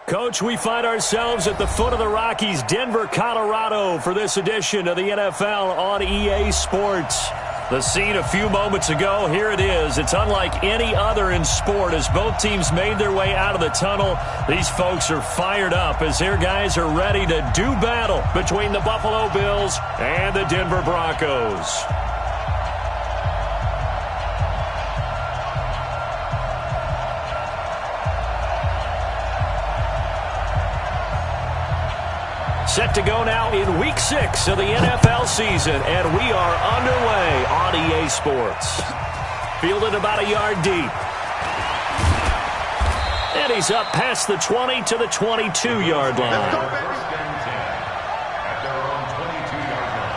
Coach, we find ourselves at the foot of the Rockies, Denver, Colorado, for this edition of the NFL on EA Sports. The scene a few moments ago, here it is. It's unlike any other in sport as both teams made their way out of the tunnel. These folks are fired up as their guys are ready to do battle between the Buffalo Bills and the Denver Broncos. Set to go now in Week 6 of the NFL season, and we are underway on EA Sports. Fielded about a yard deep. And he's up past the 20 to the 22-yard line. Let's go, baby. At their own 22-yard line.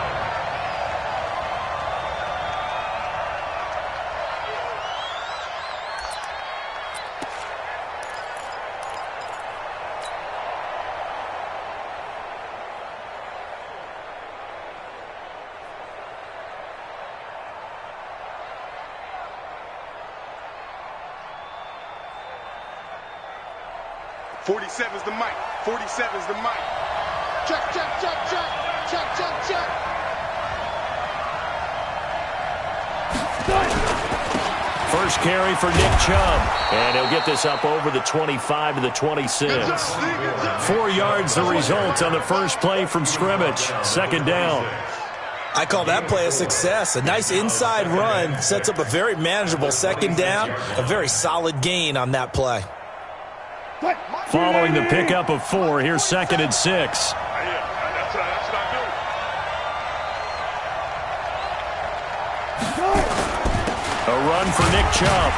.47's the mic. 47's the mic. Check, check, check, check. Check, check, check. First carry for Nick Chubb. And he'll get this up over the 25 to the 26. 4 yards the result on the first play from scrimmage. Second down. I call that play a success. A nice inside run sets up a very manageable second down. A very solid gain on that play. Following the pickup of 4, here's 2nd and 6. That's what I do. A run for Nick Chubb.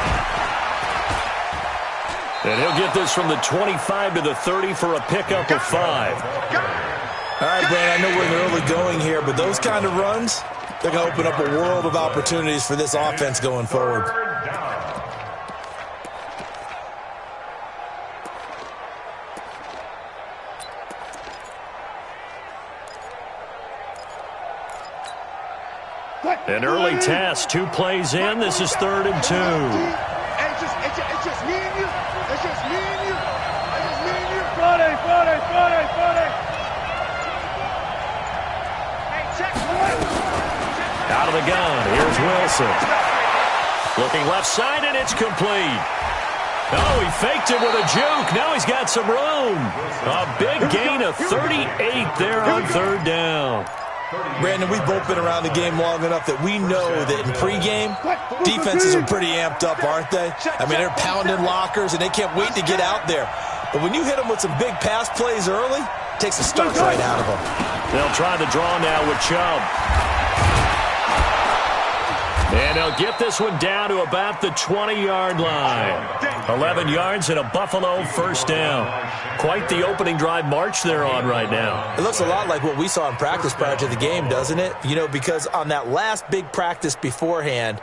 And he'll get this from the 25 to the 30 for a pickup of 5. All right, Brad, I know we're in the early going here, but those kind of runs, they're going to open up a world of opportunities for this offense going forward. An early task, 2 plays in. This is 3rd and 2. It's just me and you. It's just me and you. It's just me and you. Friday. Hey, check. Out of the gun, here's Wilson. Looking left side, and it's complete. Oh, he faked it with a juke. Now he's got some room. A big gain of 38 there on 3rd down. Brandon, we've both been around the game long enough that we know that in pregame, defenses are pretty amped up, aren't they? I mean, they're pounding lockers, and they can't wait to get out there. But when you hit them with some big pass plays early, it takes the starch right out of them. They'll try the draw now with Chubb. And they'll get this one down to about the 20-yard line. 11 yards and a Buffalo first down. Quite the opening drive march they're on right now. It looks a lot like what we saw in practice prior to the game, doesn't it? You know, because on that last big practice beforehand,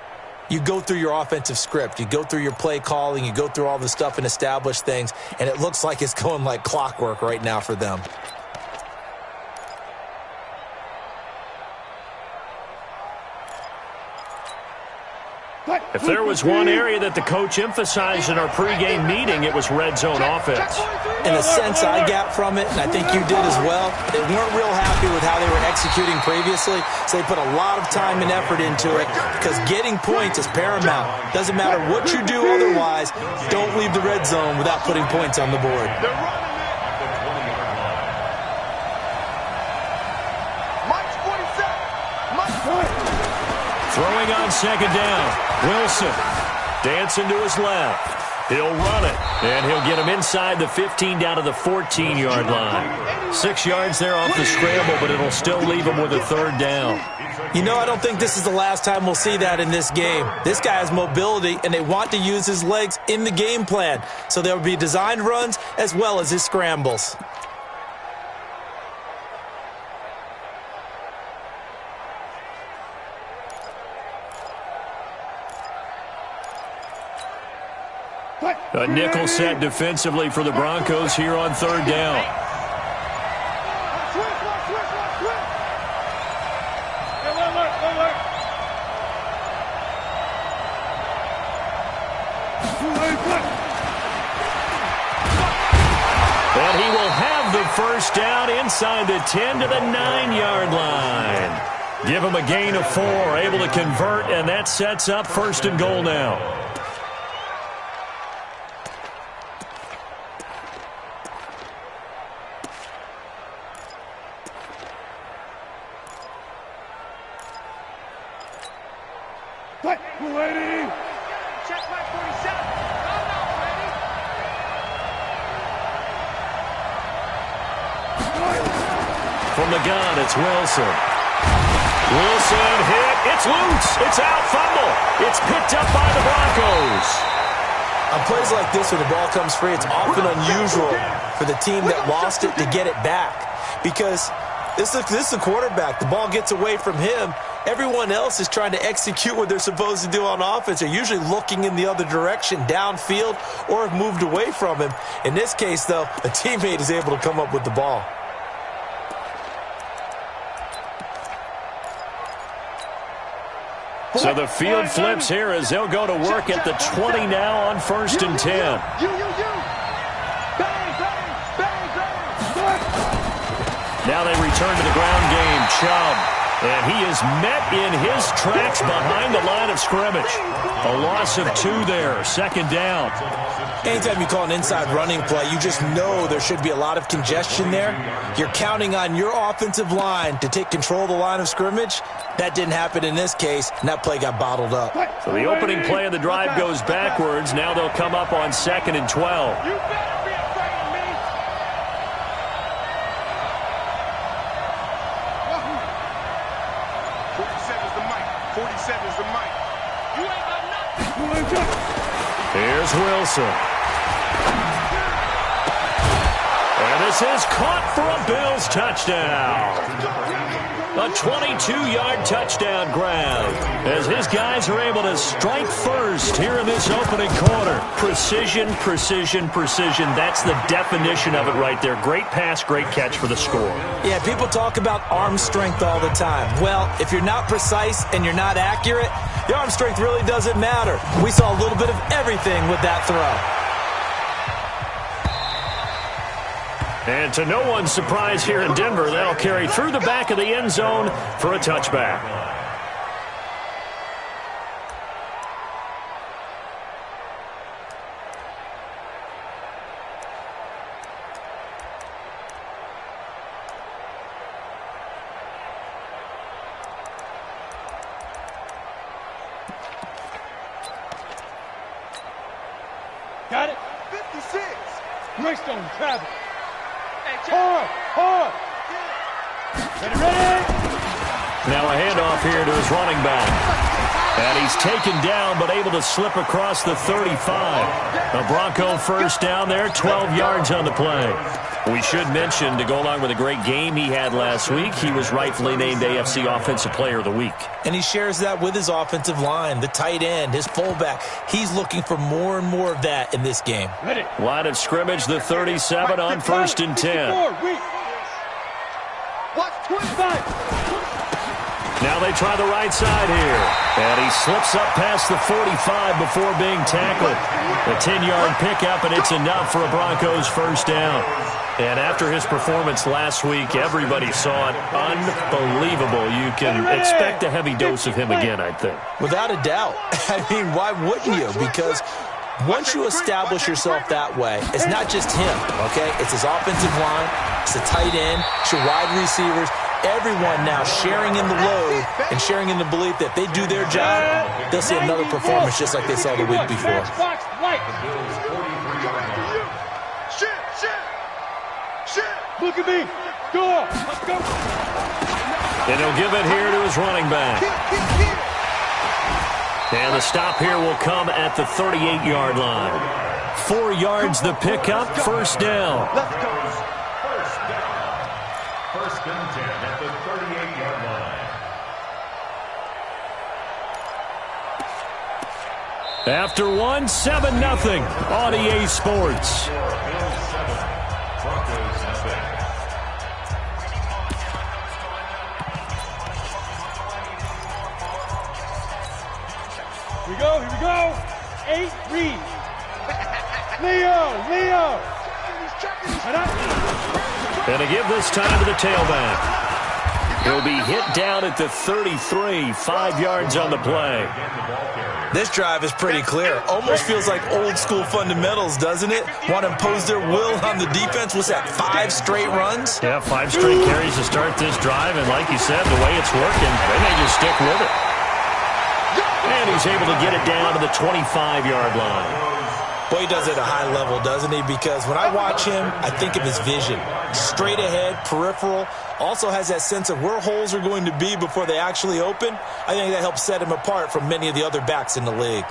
you go through your offensive script. You go through your play calling. You go through all the stuff and establish things. And it looks like it's going like clockwork right now for them. If there was one area that the coach emphasized in our pregame meeting, it was red zone offense. In a sense I got from it, and I think you did as well, they weren't real happy with how they were executing previously, so they put a lot of time and effort into it because getting points is paramount. Doesn't matter what you do otherwise, don't leave the red zone without putting points on the board. Throwing on second down. Wilson dancing to his left. He'll run it, and he'll get him inside the 15 down to the 14-yard line. 6 yards there off the scramble, but it'll still leave him with a 3rd down. You know, I don't think this is the last time we'll see that in this game. This guy has mobility, and they want to use his legs in the game plan. So there will be designed runs as well as his scrambles. A nickel set defensively for the Broncos here on 3rd down. And he will have the first down inside the 10 to the 9-yard line. Give him a gain of 4, able to convert, and that sets up 1st and goal now. Ready? Check my 47. From the gun, it's Wilson. Wilson hit. It's loose. It's out. Fumble. It's picked up by the Broncos. On plays like this, when the ball comes free, it's often unusual for the team that lost it to get it back. Because this is a quarterback. The ball gets away from him. Everyone else is trying to execute what they're supposed to do on offense. They're usually looking in the other direction, downfield, or have moved away from him. In this case, though, a teammate is able to come up with the ball. So the field flips here as they'll go to work at the 20 now on 1st and 10. Now they return to the ground game. Chubb. And he is met in his tracks behind the line of scrimmage. A loss of 2 there. 2nd down. Anytime you call an inside running play, you just know there should be a lot of congestion there. You're counting on your offensive line to take control of the line of scrimmage. That didn't happen in this case, and that play got bottled up. So the opening play of the drive goes backwards. Now they'll come up on 2nd and 12. You better be afraid of me. 47's the mic. 47's the mic. You ain't got nothing. Here's Wilson. And this is caught for a Bills touchdown. A 22-yard touchdown grab as his guys are able to strike first here in this opening quarter. Precision, precision, precision. That's the definition of it right there. Great pass, great catch for the score. Yeah, people talk about arm strength all the time. Well, if you're not precise and you're not accurate, the arm strength really doesn't matter. We saw a little bit of everything with that throw. And to no one's surprise here in Denver, that'll carry through the back of the end zone for a touchback. Got it? 56. Greystone, travel. Hard. Ready? Now a handoff here to his running back. And he's taken down but able to slip across the 35. A Bronco first down there, 12 yards on the play. We should mention, to go along with a great game he had last week, he was rightfully named AFC Offensive Player of the Week. And he shares that with his offensive line, the tight end, his fullback. He's looking for more and more of that in this game. Ready. Line of scrimmage, the 37 on 1st and 10. Watch 25. Now they try the right side here. And he slips up past the 45 before being tackled. A 10-yard pickup, and it's enough for a Broncos first down. And after his performance last week, everybody saw it. Unbelievable. You can expect a heavy dose of him again, I think. Without a doubt. I mean, why wouldn't you? Because once you establish yourself that way, it's not just him, okay? It's his offensive line, it's the tight end, it's your wide receivers, everyone now sharing in the load and sharing in the belief that they do their job, they'll see another performance just like they saw the week before. Look at me. Go. Let's go. And he'll give it here to his running back. And the stop here will come at the 38-yard line. 4 yards the pickup, first down. Let's go. First down. 1st and 10 at the 38-yard line. After one, 7-0 on EA Sports. Bills 7, Broncos nothing. Here we go. 8 reads. Leo. And to give this time to the tailback. He'll be hit down at the 33, 5 yards on the play. This drive is pretty clear. Almost feels like old school fundamentals, doesn't it? Want to impose their will on the defense. What's that, 5 straight runs? Yeah, 5 straight carries to start this drive. And like you said, the way it's working, they may just stick with it. And he's able to get it down to the 25-yard line. Boy, he does it at a high level, doesn't he? Because when I watch him, I think of his vision. Straight ahead, peripheral. Also has that sense of where holes are going to be before they actually open. I think that helps set him apart from many of the other backs in the league.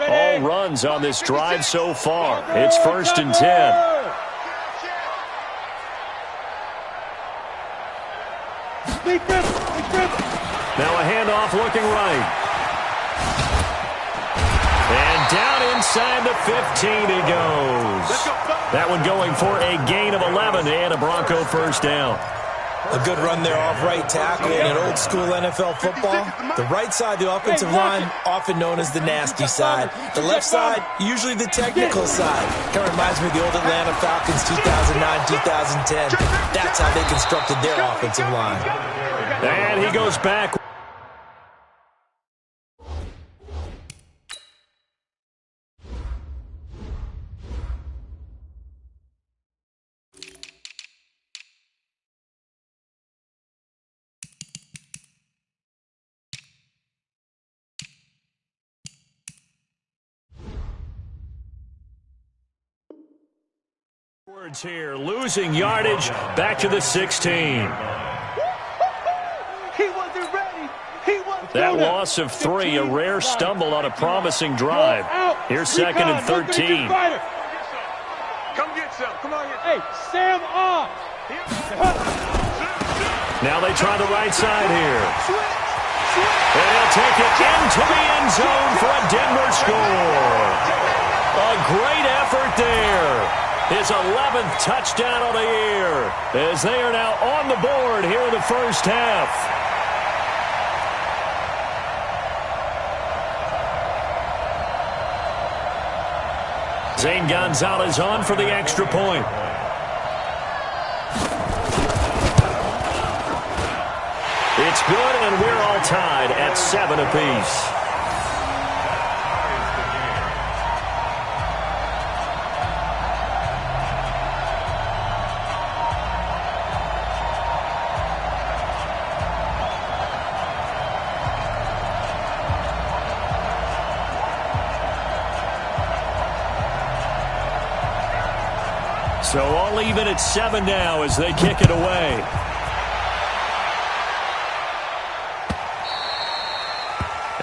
All runs on this drive so far. It's 1st and 10. Now a handoff looking right. And down inside the 15 he goes. That one going for a gain of 11 and a Bronco first down. A good run there off right tackle in old school NFL football. The right side, the offensive line, often known as the nasty side. The left side, usually the technical side. Kind of reminds me of the old Atlanta Falcons 2009, 2010. That's how they constructed their offensive line. And he goes back. Here, losing yardage back to the 16. That loss of 3, a rare stumble on a promising drive. Here's 2nd and 13. Come get some. Come on here. Hey, Sam off. Now they try the right side here. And he'll take it into the end zone for a Denver score. A great effort there. His 11th touchdown of the year as they are now on the board here in the first half. Zane Gonzalez on for the extra point. It's good, and we're all tied at 7 apiece. So all even at 7 now as they kick it away.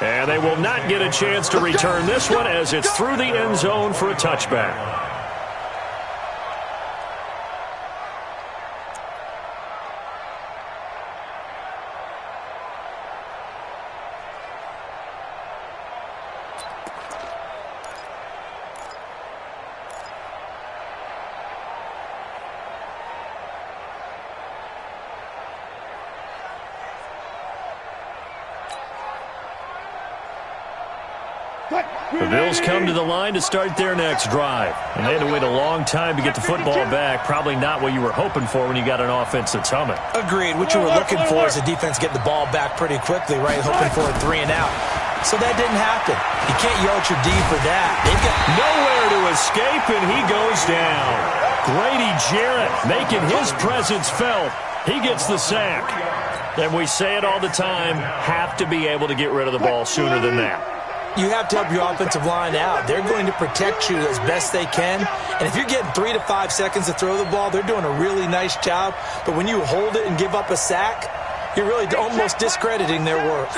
And they will not get a chance to return this one as it's through the end zone for a touchback. The Bills come to the line to start their next drive. And they had to wait a long time to get the football back. Probably not what you were hoping for when you got an offense that's humming. Agreed. What you were looking for is a defense get the ball back pretty quickly, right? Hoping for a 3 and out. So that didn't happen. You can't yell at your D for that. They've got nowhere to escape, and he goes down. Grady Jarrett making his presence felt. He gets the sack. And we say it all the time, have to be able to get rid of the ball sooner than that. You have to help your offensive line out. They're going to protect you as best they can. And if you're getting 3 to 5 seconds to throw the ball, they're doing a really nice job. But when you hold it and give up a sack, you're really almost discrediting their work.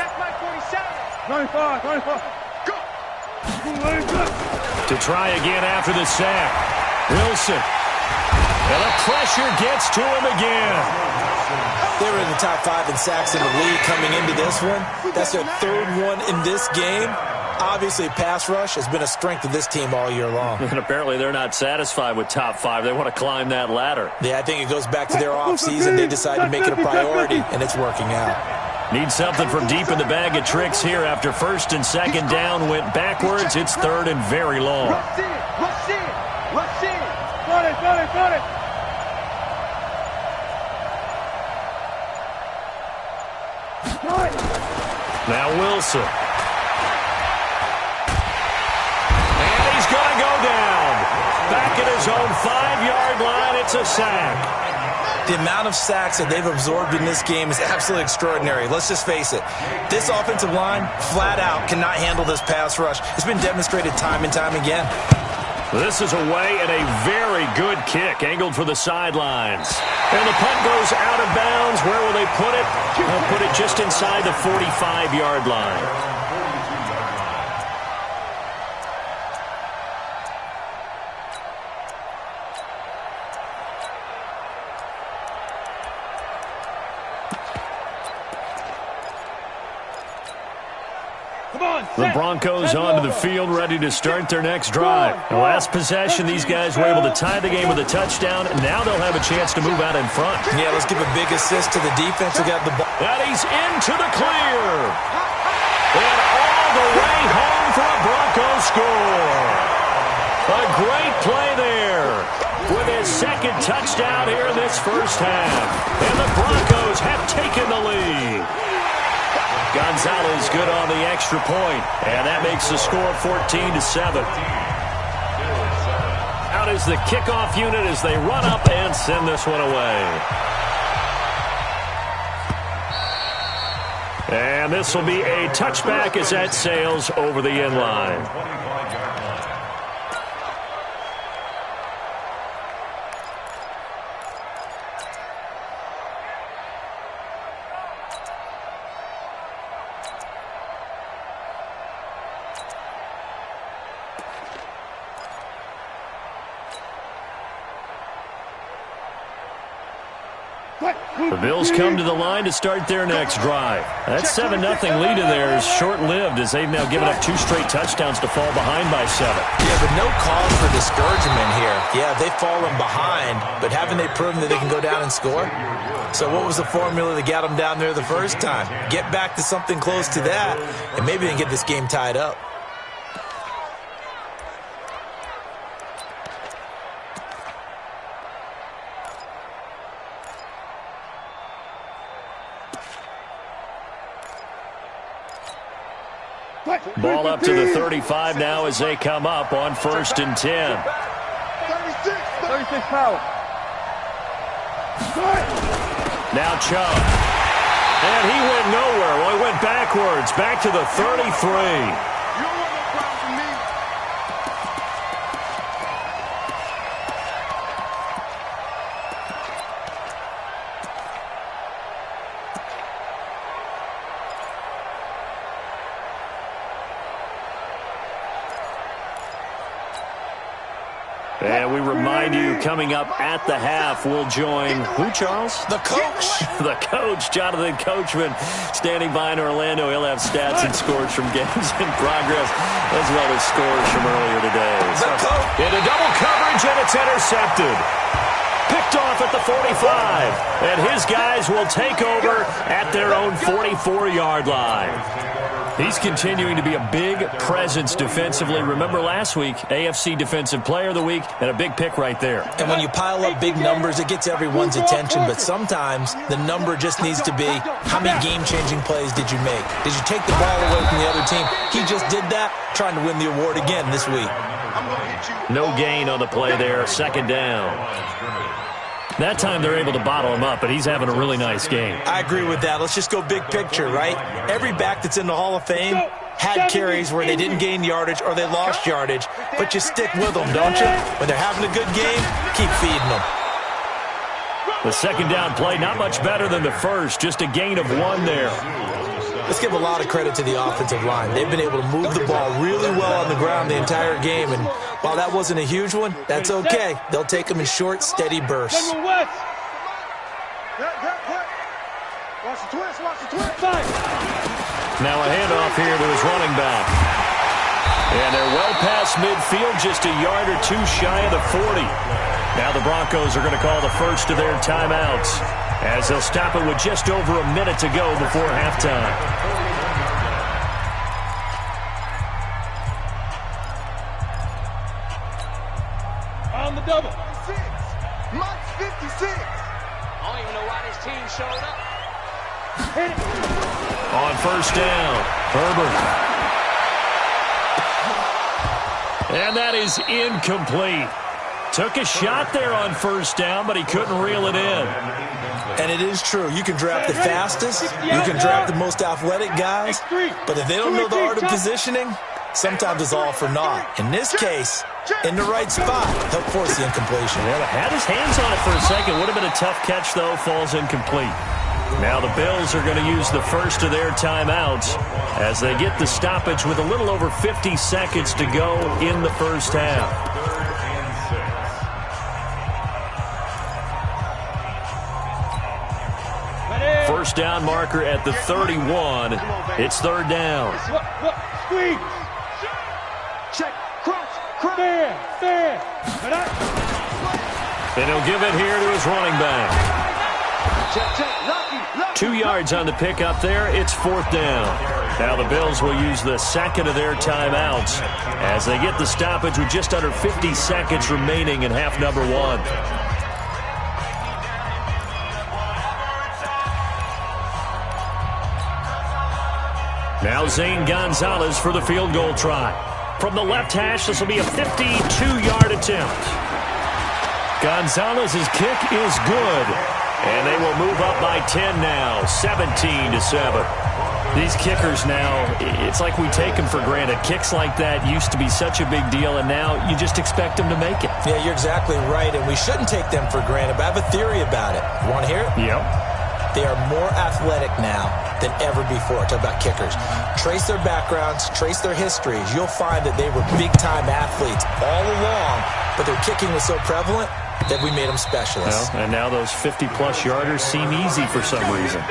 25, 25. Go. To try again after the sack. Wilson. And the pressure gets to him again. They were in the top 5 in sacks in the league coming into this one. That's their 3rd one in this game. Obviously, pass rush has been a strength of this team all year long. And apparently they're not satisfied with top 5. They want to climb that ladder. Yeah, I think it goes back to their offseason. They decided to make it a priority, and it's working out. Need something from deep in the bag of tricks here after first and second down went backwards. It's third and very long. Rush in, rush in, rush in. Got it, got it, got it. Now Wilson. And he's going to go down. Back at his own 5-yard line, it's a sack. The amount of sacks that they've absorbed in this game is absolutely extraordinary. Let's just face it. This offensive line, flat out, cannot handle this pass rush. It's been demonstrated time and time again. This is away and a very good kick, angled for the sidelines. And the punt goes out of bounds. Where will they put it? They'll put it just inside the 45-yard line. The Broncos onto the field, ready to start their next drive. The last possession, these guys were able to tie the game with a touchdown. Now they'll have a chance to move out in front. Yeah, let's give a big assist to the defense who got the ball. And he's into the clear. And all the way home for a Broncos score. A great play there with his second touchdown here in this first half. And the Broncos have taken the lead. Gonzalez good on the extra point, and that makes the score 14-7. Out is the kickoff unit as they run up and send this one away. And this will be a touchback as that sails over the end line. The Bills come to the line to start their next drive. That 7-0 lead of theirs short-lived as they've now given up 2 straight touchdowns to fall behind by 7. Yeah, but no cause for discouragement here. Yeah, they've fallen behind, but haven't they proven that they can go down and score? So what was the formula that got them down there the first time? Get back to something close to that, and maybe they can get this game tied up. Ball up to the 35 now as they come up on 1st and 10. 36 power. Now Chubb. And he went nowhere. Well, he went backwards, back to the 33. And we remind you, coming up at the half, we'll join who, Charles? The coach. The coach, Jonathan Coachman, standing by in Orlando. He'll have stats and scores from games in progress, as well as scores from earlier today. The coach. Into double coverage, and it's intercepted. Picked off at the 45. And his guys will take over at their own 44-yard line. He's continuing to be a big presence defensively. Remember last week, AFC Defensive Player of the Week, and a big pick right there. And when you pile up big numbers, it gets everyone's attention. But sometimes the number just needs to be, how many game-changing plays did you make? Did you take the ball away from the other team? He just did that, trying to win the award again this week. No gain on the play there, 2nd down. That time they're able to bottle him up, but he's having a really nice game. I agree with that. Let's just go big picture, right? Every back that's in the Hall of Fame had carries where they didn't gain yardage or they lost yardage, but you stick with them, don't you? When they're having a good game, keep feeding them. The 2nd down play, not much better than the first, just a gain of 1 there. Let's give a lot of credit to the offensive line. They've been able to move the ball really well on the ground the entire game, and while that wasn't a huge one, that's okay. They'll take them in short, steady bursts. Watch the twist, watch the twist. Now a handoff here to his running back. And they're well past midfield, just a yard or two shy of the 40. Now the Broncos are going to call the first of their timeouts as they'll stop it with just over a minute to go before halftime. On the double. Mike's 56. I don't even know why this team showed up. Hit it. On first down, Herbert. And that is incomplete. Took a shot there on first down, but he couldn't reel it in. And it is true. You can draft the fastest. You can draft the most athletic guys. But if they don't know the art of positioning, sometimes it's all for naught. In this case, in the right spot, he'll force the incompletion. Yeah, had his hands on it for a second. Would have been a tough catch, though. Falls incomplete. Now the Bills are going to use the first of their timeouts as they get the stoppage with a little over 50 seconds to go in the first half. First down marker at the 31. It's third down. Look, squeeze. Check, cross, stand. And he'll give it here to his running back. Check, Lucky. 2 yards on the pickup there. It's fourth down. Now the Bills will use the second of their timeouts as they get the stoppage with just under 50 seconds remaining in half number one. Now Zane Gonzalez for the field goal try. From the left hash, this will be a 52-yard attempt. Gonzalez's kick is good. And they will move up by 10 now, 17-7. These kickers now, it's like we take them for granted. Kicks like that used to be such a big deal, and now you just expect them to make it. Yeah, you're exactly right, and we shouldn't take them for granted. But I have a theory about it. You want to hear it? Yep. They are more athletic now than ever before. Talk about kickers. Trace their backgrounds, trace their histories. You'll find that they were big-time athletes all along, but their kicking was so prevalent that we made them specialists. Well, and now those 50-plus yarders seem easy for some reason.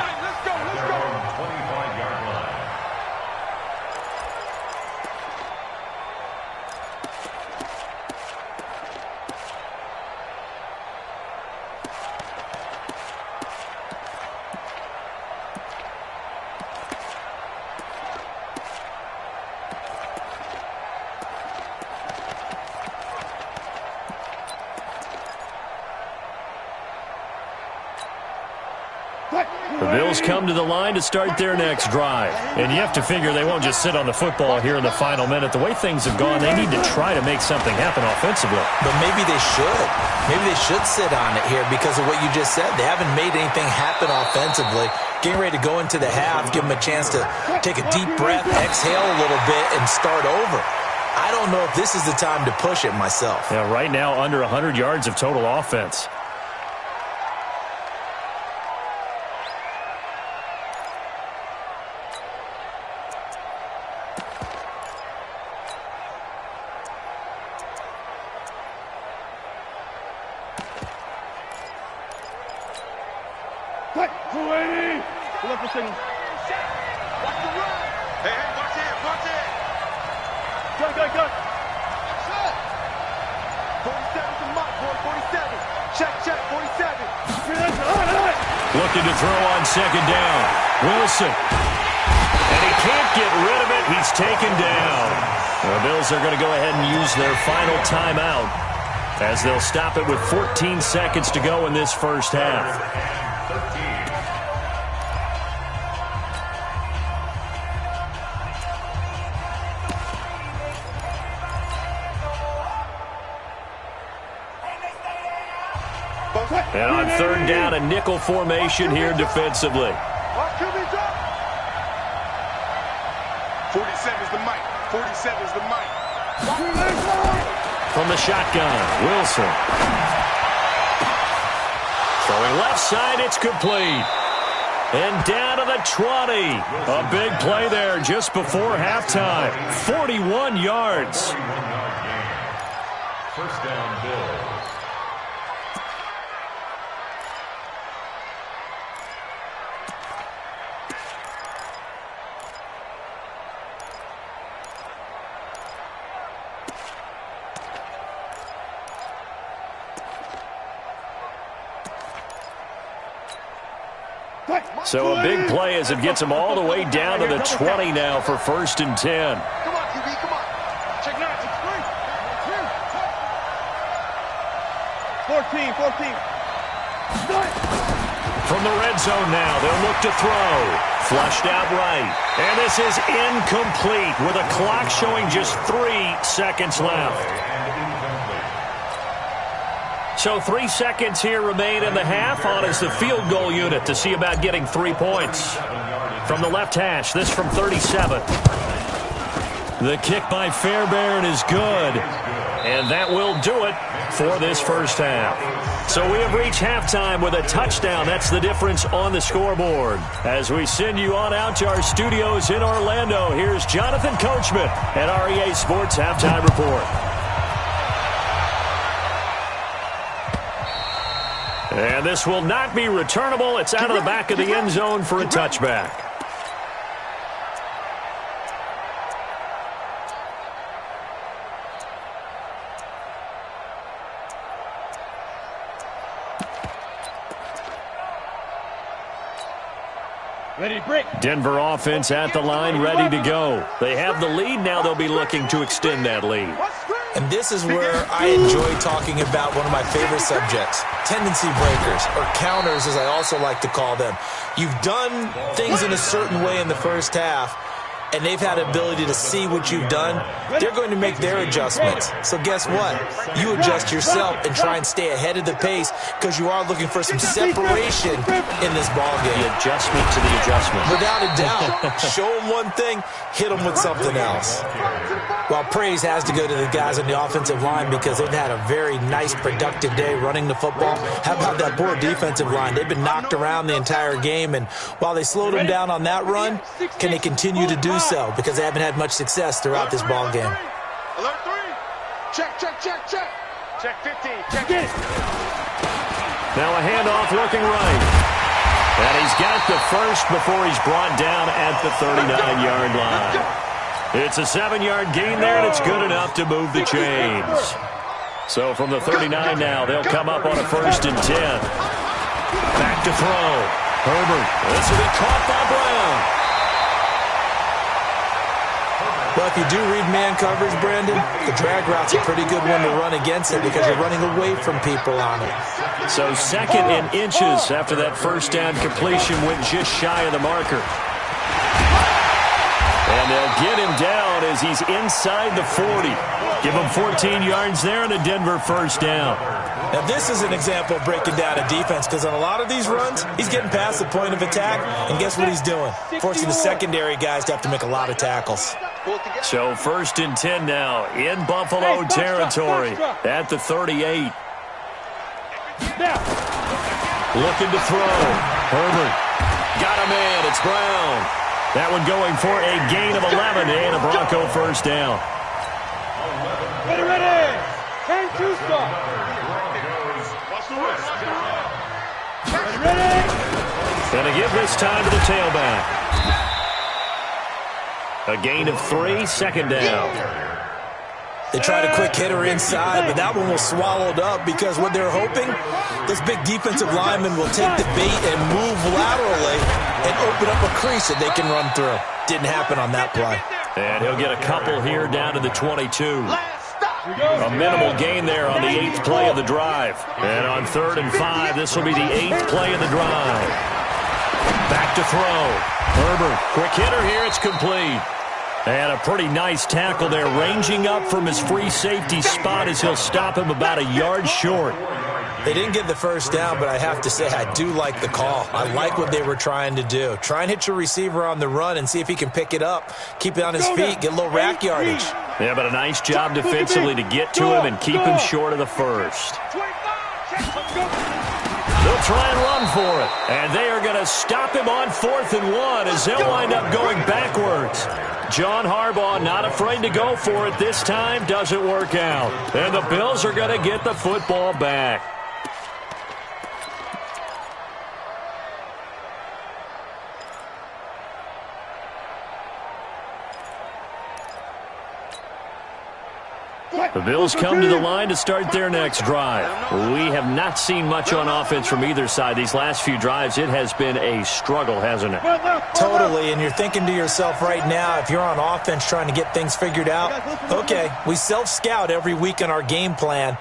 The Bills come to the line to start their next drive. And you have to figure they won't just sit on the football here in the final minute. The way things have gone, they need to try to make something happen offensively. But maybe they should. Maybe they should sit on it here because of what you just said. They haven't made anything happen offensively. Getting ready to go into the half, give them a chance to take a deep breath, exhale a little bit, and start over. I don't know if this is the time to push it myself. Yeah, right now under 100 yards of total offense. Watch the run. Hey, watch it. Gun. 47's the mark, boy, 47. Check, 47. Looking to throw on second down. Wilson. And he can't get rid of it. He's taken down. The Bills are going to go ahead and use their final timeout as they'll stop it with 14 seconds to go in this first half. And on third down, a nickel formation here defensively. 47's the mic. 47's the mic. From the shotgun, Wilson. Throwing left side, it's complete. And down to the 20. A big play there just before halftime. 41 yards. First down, Bills. So a big play as it gets them all the way down to the 20 now for 1st and 10. Come on, QB, come on. Check 9, check 14. From the red zone now, they'll look to throw. Flushed out right. And this is incomplete with a clock showing just 3 seconds left. So 3 seconds here remain in the half. On is the field goal unit to see about getting 3 points. From the left hash, this from 37. The kick by Fairbairn is good. And that will do it for this first half. So we have reached halftime with a touchdown. That's the difference on the scoreboard. As we send you on out to our studios in Orlando, here's Jonathan Coachman at REA Sports Halftime Report. And this will not be returnable. It's out of the back of the end zone for a touchback. Ready, break. Denver offense at the line, ready to go. They have the lead. Now they'll be looking to extend that lead. And this is where I enjoy talking about one of my favorite subjects, tendency breakers, or counters as I also like to call them. You've done things in a certain way in the first half, and they've had the ability to see what you've done. They're going to make their adjustments. So guess what? You adjust yourself and try and stay ahead of the pace because you are looking for some separation in this ballgame. The adjustment to the adjustment. Without a doubt. Show them one thing, hit them with something else. Well, praise has to go to the guys on the offensive line because they've had a very nice, productive day running the football. How about that poor defensive line? They've been knocked around the entire game, and while they slowed them down on that run, can they continue to do so? Because they haven't had much success throughout this ball game. Alert 3. Check. Check 15. Check it. Now a handoff looking right. And he's got the first before he's brought down at the 39-yard line. It's a 7-yard gain there, and it's good enough to move the chains. So from the 39 now, they'll come up on a 1st and 10. Back to throw. Herbert. This will be caught by Brown. Well, if you do read man coverage, Brandon, the drag route's a pretty good one to run against it because you're running away from people on it. So 2nd and inches after that first down completion went just shy of the marker. And they'll get him down as he's inside the 40. Give him 14 yards there and a Denver first down. Now, this is an example of breaking down a defense because on a lot of these runs, he's getting past the point of attack, and guess what he's doing? Forcing the secondary guys to have to make a lot of tackles. So 1st and 10 now in Buffalo territory at the 38. Looking to throw. Herbert got a man. It's Brown. That one going for a gain of 11 and a Bronco first down. Ready. And 2 stop. Ready. Gonna give this time to the tailback. A gain of 3, 2nd down. They tried a quick hitter inside, but that one was swallowed up because what they're hoping, this big defensive lineman will take the bait and move laterally and open up a crease that they can run through. Didn't happen on that play. And he'll get a couple here down to the 22. A minimal gain there on the 8th play of the drive. And on 3rd and 5, this will be the 8th play of the drive. Back to throw. Herbert, quick hitter here, it's complete. And a pretty nice tackle there, ranging up from his free safety spot as he'll stop him about a yard short. They didn't get the first down, but I have to say I do like the call. I like what they were trying to do. Try and hit your receiver on the run and see if he can pick it up, keep it on his feet, get a little rack yardage. Yeah, but a nice job defensively to get to him and keep him short of the first. They'll try and run for it, and they are going to stop him on 4th and 1 as they'll wind up going backwards. John Harbaugh not afraid to go for it this time. Doesn't work out. And the Bills are going to get the football back. The Bills come to the line to start their next drive. We have not seen much on offense from either side. These last few drives, it has been a struggle, hasn't it? Totally, and you're thinking to yourself right now, if you're on offense trying to get things figured out, okay, we self-scout every week in our game plan.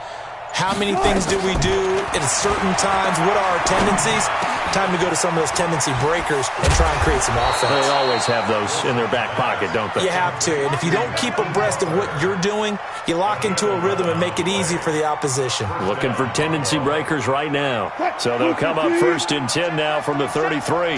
How many things do we do at certain times? What are our tendencies? Time to go to some of those tendency breakers and try and create some offense. They always have those in their back pocket, don't they? You have to, and if you don't keep abreast of what you're doing, you lock into a rhythm and make it easy for the opposition. Looking for tendency breakers right now. So they'll come up 1st and 10 now from the 33.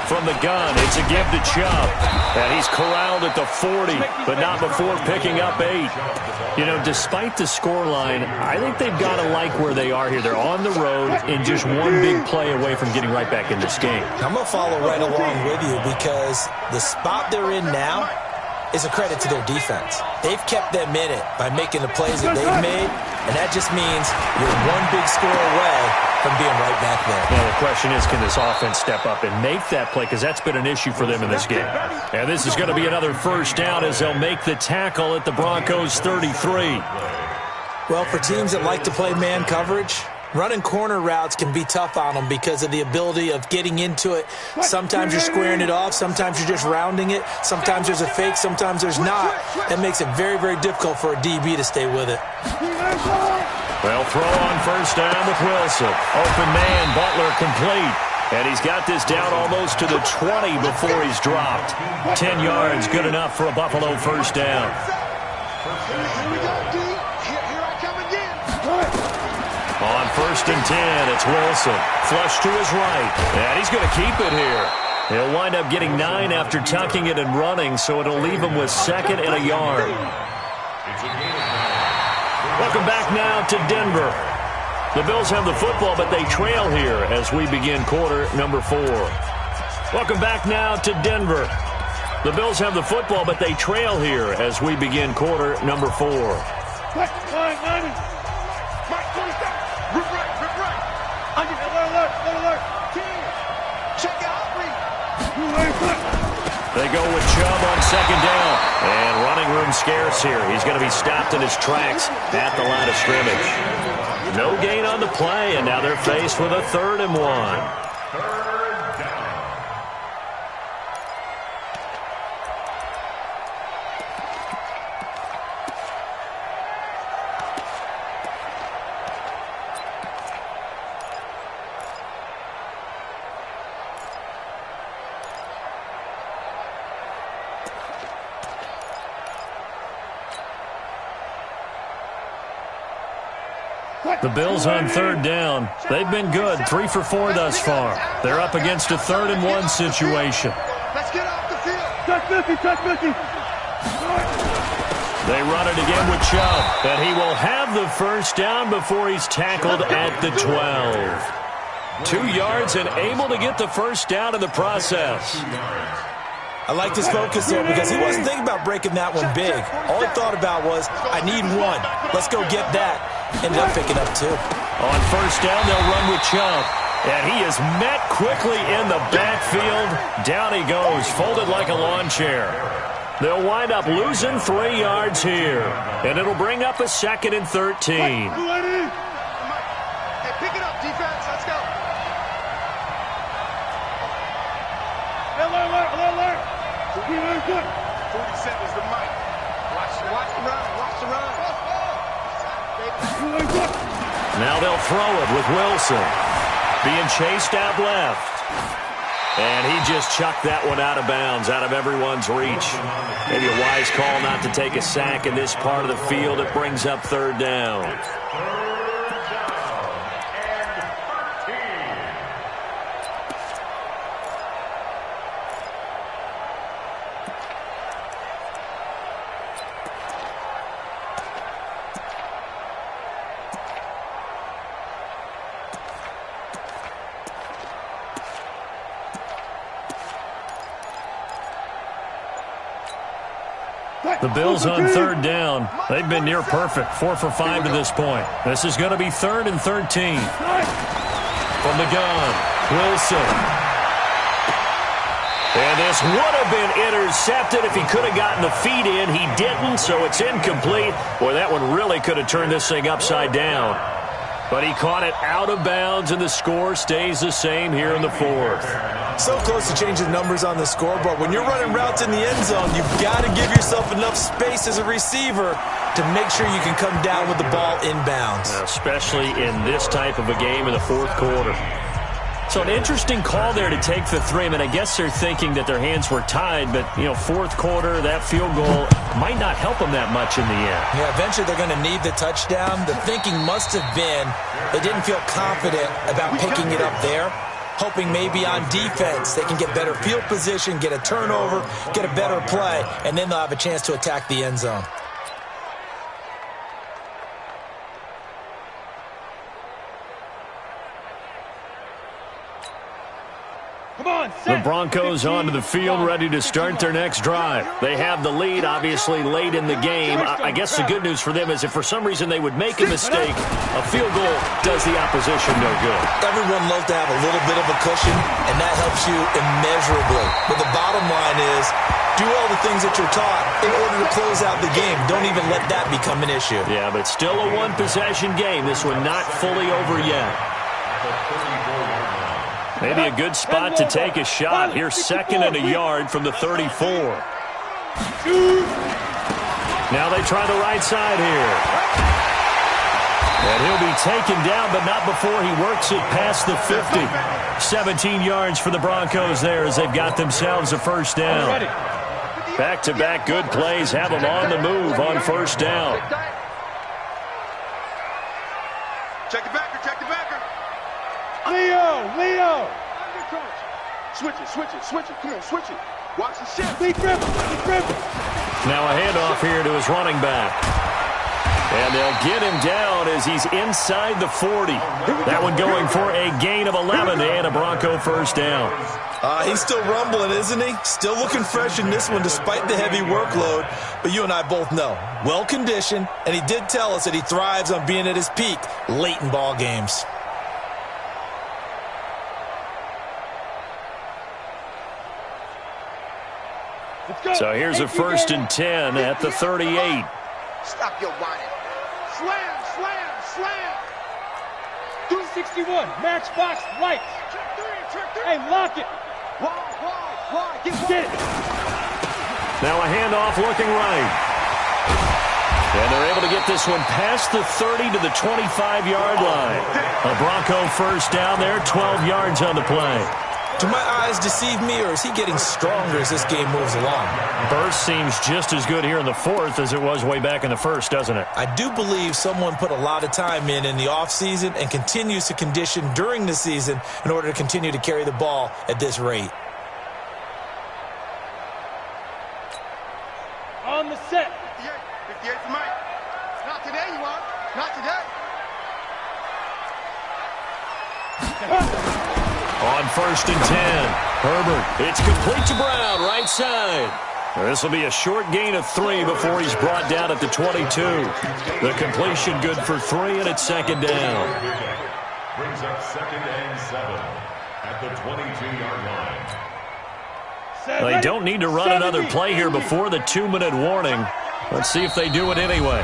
From the gun, it's a give to Chubb. And he's corralled at the 40, but not before picking up 8. You know, despite the scoreline, I think they've got to like where they are here. They're on the road and just one big play away from getting right back in this game. I'm going to follow right along with you because the spot they're in now is a credit to their defense. They've kept them in it by making the plays that they've made, and that just means you're one big score away from being right back there. Now, the question is, can this offense step up and make that play? Because that's been an issue for them in this game. And this is going to be another 1st down as they'll make the tackle at the Broncos 33. Well, for teams that like to play man coverage, running corner routes can be tough on them because of the ability of getting into it. Sometimes you're squaring it off. Sometimes you're just rounding it. Sometimes there's a fake. Sometimes there's not. That makes it very, very difficult for a DB to stay with it. Well, throw on 1st down with Wilson. Open man, Butler complete. And he's got this down almost to the 20 before he's dropped. 10 yards, good enough for a Buffalo 1st down. On 1st and 10, it's Wilson. Flush to his right. And he's going to keep it here. He'll wind up getting 9 after tucking it and running, so it'll leave him with 2nd and a yard. Welcome back now to Denver. The Bills have the football, but they trail here as we begin quarter number 4. Welcome back now to Denver. The Bills have the football, but they trail here as we begin quarter number 4. They go with Chubb on 2nd down. And running room scarce here. He's going to be stopped in his tracks at the line of scrimmage. No gain on the play, and now they're faced with a 3rd and 1. The Bills on 3rd down. They've been good, 3 for 4 thus far. They're up against a 3rd and 1 situation. Let's get off the field. Check 50. They run it again with Chubb, and he will have the 1st down before he's tackled at the 12. 2 yards and able to get the 1st down in the process. I liked his focus there because he wasn't thinking about breaking that one big. All he thought about was, I need 1. Let's go get that. Ended up picking up 2. On 1st down, they'll run with Chubb. And he is met quickly in the backfield. Down he goes, folded like a lawn chair. They'll wind up losing 3 yards here. And it'll bring up a 2nd and 13. Hey, pick it up, defense. Let's go. Alert. 47's the mic. Watch the run. Now they'll throw it with Wilson. Being chased out left. And he just chucked that one out of bounds, out of everyone's reach. Maybe a wise call not to take a sack in this part of the field. It brings up 3rd down. The Bills on third down. They've been near perfect, 4 for 5 to this point. This is going to be 3rd and 13. From the gun, Wilson. And this would have been intercepted if he could have gotten the feet in. He didn't, so it's incomplete. Boy, that one really could have turned this thing upside down. But he caught it out of bounds, and the score stays the same here in the 4th. So close to changing numbers on the scoreboard. When you're running routes in the end zone, you've got to give yourself enough space as a receiver to make sure you can come down with the ball inbounds. Especially in this type of a game in the 4th quarter. So an interesting call there to take the 3. I mean, I guess they're thinking that their hands were tied, but, 4th quarter, that field goal might not help them that much in the end. Yeah, eventually they're going to need the touchdown. The thinking must have been they didn't feel confident about picking it up there, hoping maybe on defense they can get better field position, get a turnover, get a better play, and then they'll have a chance to attack the end zone. The Broncos onto the field, ready to start their next drive. They have the lead, obviously, late in the game. I guess the good news for them is if for some reason they would make a mistake, a field goal does the opposition no good. Everyone loves to have a little bit of a cushion, and that helps you immeasurably. But the bottom line is, do all the things that you're taught in order to close out the game. Don't even let that become an issue. Yeah, but still a one-possession game. This one not fully over yet. Maybe a good spot to take a shot. Here's 2nd and a yard from the 34. Now they try the right side here. And he'll be taken down, but not before he works it past the 50. 17 yards for the Broncos there as they've got themselves a 1st down. Back-to-back good plays have them on the move on 1st down. Check the backer, check the backer. Leo! Switch it. Come on, switch it. Watch the shift. Big rip. Now a handoff here to his running back. And they'll get him down as he's inside the 40. That one going for a gain of 11 and a Bronco 1st down. He's still rumbling, isn't he? Still looking fresh in this one despite the heavy workload. But you and I both know, well-conditioned, and he did tell us that he thrives on being at his peak late in ball games. So here's a 1st and 10 at the 38. Stop your whining. Slam. 261, matchbox lights. Check 3. Hey, lock it. Why? Get it. Now a handoff looking right. And they're able to get this one past the 30 to the 25-yard line. A Bronco 1st down there, 12 yards on the play. Do my eyes deceive me, or is he getting stronger as this game moves along? Burst seems just as good here in the 4th as it was way back in the 1st, doesn't it? I do believe someone put a lot of time in the offseason and continues to condition during the season in order to continue to carry the ball at this rate. On the set. 58 for Mike. Not today, you are. Not today. On 1st and 10, Herbert. It's complete to Brown, right side. This will be a short gain of 3 before he's brought down at the 22. The completion good for 3, and it's 2nd down. Brings up 2nd and 7 at the 22-yard line. They don't need to run another play here before the 2-minute warning. Let's see if they do it anyway.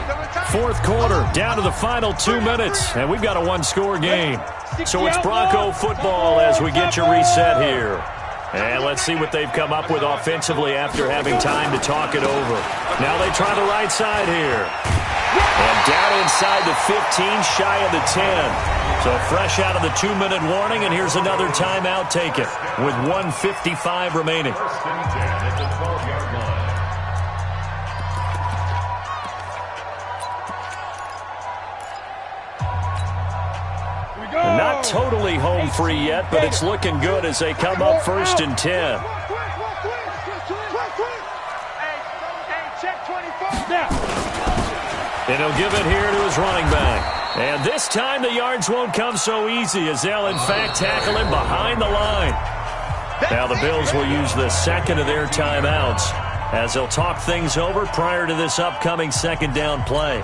4th quarter, down to the final 2 minutes, and we've got a one-score game. So it's Bronco football as we get you reset here. And let's see what they've come up with offensively after having time to talk it over. Now they try the right side here. And down inside the 15, shy of the 10. So fresh out of the 2-minute warning, and here's another timeout taken with 1:55 remaining. 1st and 10 at the 12-yard line. Not totally home free yet, but it's looking good as they come up 1st and 10. And he'll give it here to his running back. And this time the yards won't come so easy as they'll in fact tackle him behind the line. Now the Bills will use the 2nd of their timeouts as they'll talk things over prior to this upcoming second down play.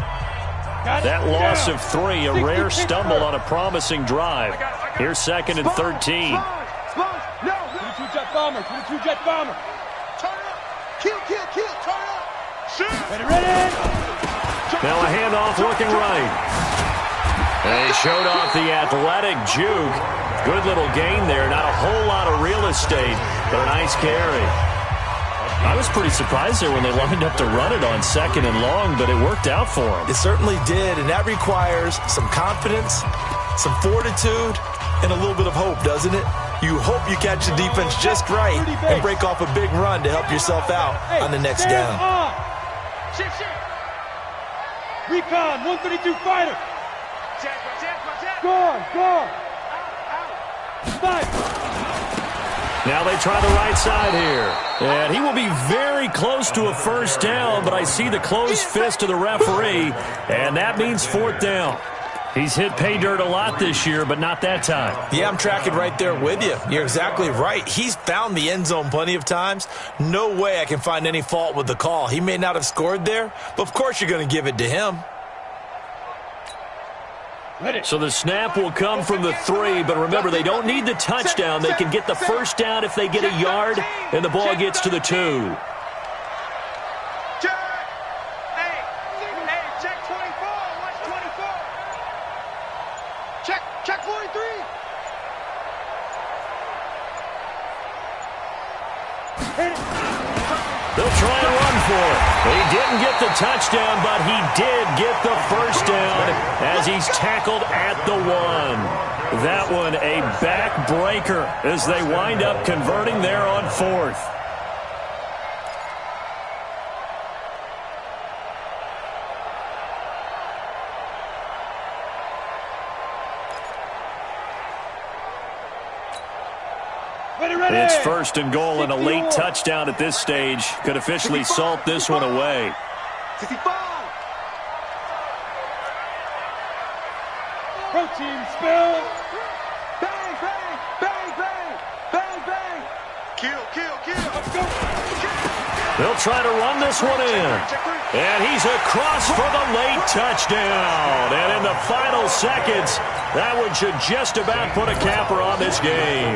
That loss of 3, a rare stumble on a promising drive. Here's 2nd and 13. 22 jet bomber, 22 jet bomber. Turn up. Kill, turn up. Shoot. Ready. Now a handoff looking right. And he showed off the athletic juke. Good little gain there. Not a whole lot of real estate, but a nice carry. I was pretty surprised there when they lined up to run it on 2nd and long, but it worked out for him. It certainly did, and that requires some confidence, some fortitude, and a little bit of hope, doesn't it? You hope you catch the defense just right and break off a big run to help yourself out on the next down. Recon, 132 fighter. Go. Now they try the right side here. And he will be very close to a first down, but I see the closed fist of the referee, and that means 4th down. He's hit pay dirt a lot this year, but not that time. Yeah, I'm tracking right there with you. You're exactly right. He's found the end zone plenty of times. No way I can find any fault with the call. He may not have scored there, but of course you're going to give it to him. So the snap will come from the 3, but remember, they don't need the touchdown. They can get the first down if they get a yard, and the ball gets to the 2. Check 24. Watch 24. Check 43. They'll try and run for it. He didn't get the touchdown, but he did get the first down as he's tackled at the 1. That one a backbreaker as they wind up converting there on 4th. It's 1st and goal, and a late touchdown at this stage could officially salt this one away. 65. Protein spill. Bang. Kill. Let's go. They'll try to run this one in. And he's across for the late touchdown. And in the final seconds, that one should just about put a capper on this game.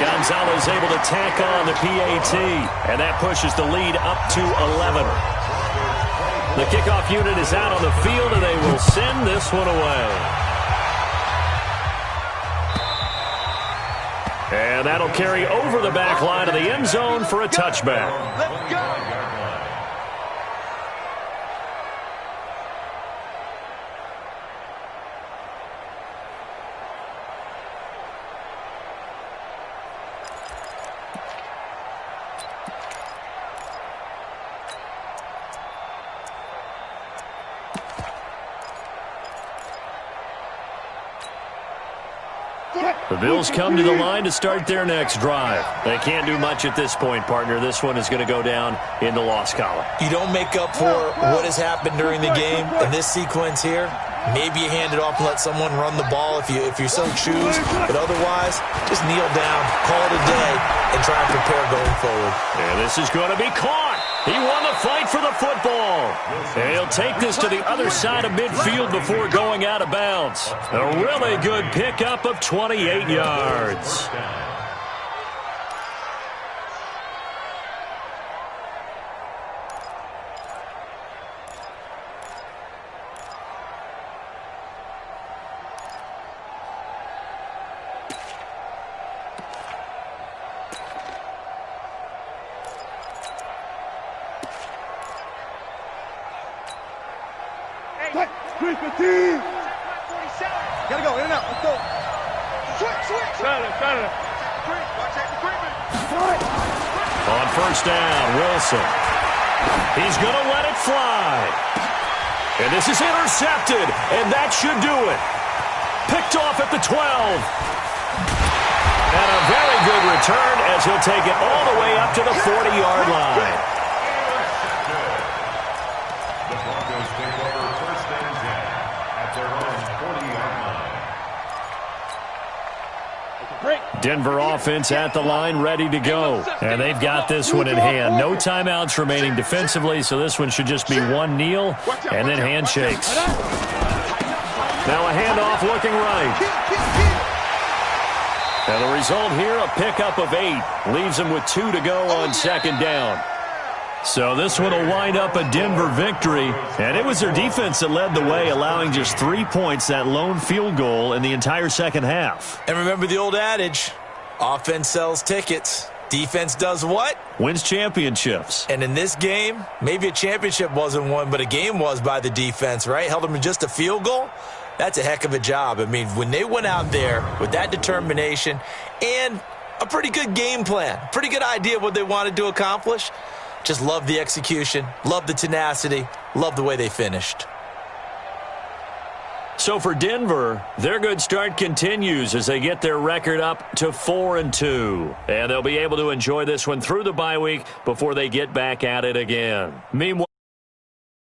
Gonzalez able to tack on the PAT, and that pushes the lead up to 11. The kickoff unit is out on the field, and they will send this one away. And that'll carry over the back line of the end zone for a touchback. Let's go. The Bills come to the line to start their next drive. They can't do much at this point, partner. This one is going to go down in the loss column. You don't make up for what has happened during the game in this sequence here. Maybe you hand it off and let someone run the ball if you so choose. But otherwise, just kneel down, call it a day, and try and prepare going forward. And this is going to be caught. He won the fight for the football. And he'll take this to the other side of midfield before going out of bounds. A really good pickup of 28 yards. Gotta go, in and out, let's go. Switch. On first down, Wilson. He's going to let it fly. And this is intercepted, and that should do it. Picked off at the 12. And a very good return as he'll take it all the way up to the 40-yard line. The Broncos take over first and 10 at their own 40-yard line. Break. Denver offense at the line, ready to go. And they've got this one in hand. No timeouts remaining defensively, so this one should just be one kneel and then handshakes. Now a handoff looking right. And the result here, a pickup of 8. Leaves them with 2 to go on second down. So this one will wind up a Denver victory. And it was their defense that led the way, allowing just 3 points, that lone field goal in the entire second half. And remember the old adage, offense sells tickets. Defense does what? Wins championships. And in this game, maybe a championship wasn't won, but a game was by the defense, right? Held them to just a field goal. That's a heck of a job. I mean, when they went out there with that determination and a pretty good game plan, pretty good idea of what they wanted to accomplish, just love the execution, love the tenacity, love the way they finished. So for Denver, their good start continues as they get their record up to 4-2. And they'll be able to enjoy this one through the bye week before they get back at it again. Meanwhile,